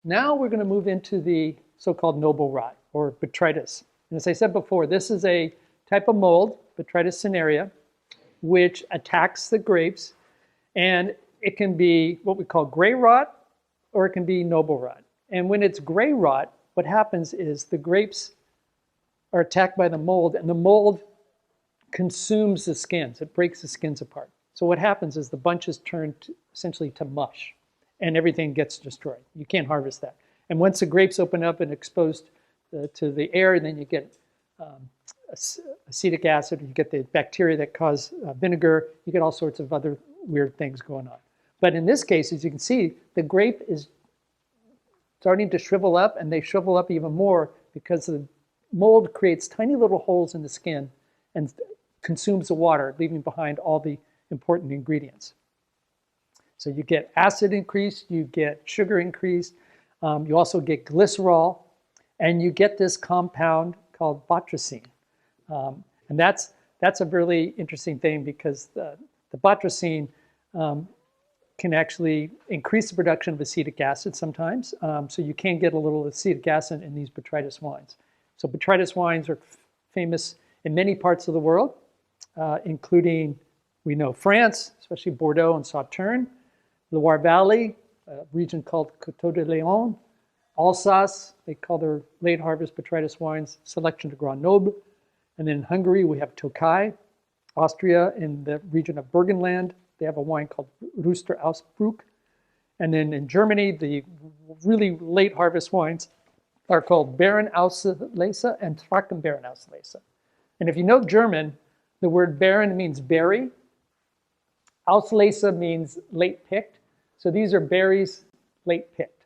Now we're going to move into the so-called noble rot, or Botrytis. And as I said before, this is a type of mold, Botrytis cinerea, which attacks the grapes. And it can be what we call gray rot, or it can be noble rot. And when it's gray rot, what happens is the grapes are attacked by the mold, and the mold consumes the skins. It breaks the skins apart. So what happens is the bunches turn essentially to mush, and everything gets destroyed. You can't harvest that. And once the grapes open up and exposed to the air, then you get acetic acid, you get the bacteria that cause vinegar, you get all sorts of other weird things going on. But in this case, as you can see, the grape is starting to shrivel up, and they shrivel up even more because the mold creates tiny little holes in the skin and consumes the water, leaving behind all the important ingredients. So you get acid increase, you get sugar increase, you also get glycerol, and you get this compound called botrytized. And that's a really interesting thing, because the botrytized can actually increase the production of acetic acid sometimes. So you can get a little acetic acid in these Botrytis wines. So Botrytis wines are famous in many parts of the world, including, we know, France, especially Bordeaux and Sauternes, Loire Valley, a region called Coteau de Léon, Alsace, they call their late harvest Botrytis wines Selection de Grenoble. And then in Hungary, we have Tokaj. Austria, in the region of Burgenland, they have a wine called Rooster Ausbruch. And then in Germany, the really late harvest wines are called Beerenauslese and Trockenbeerenauslese. And if you know German, the word Beeren means berry. Auslese means late picked. So these are berries late picked.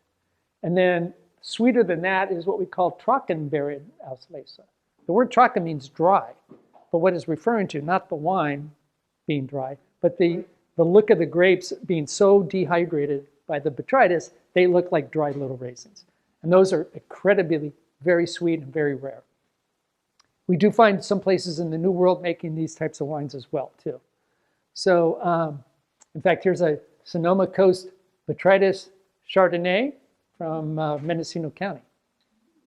And then sweeter than that is what we call Trockenbeerenauslese. The word trocken means dry, but what it's referring to, not the wine being dry, but the look of the grapes being so dehydrated by the botrytis, they look like dried little raisins. And those are incredibly very sweet and very rare. We do find some places in the New World making these types of wines as well, too. So, in fact, here's a Sonoma Coast Botrytis Chardonnay from Mendocino County.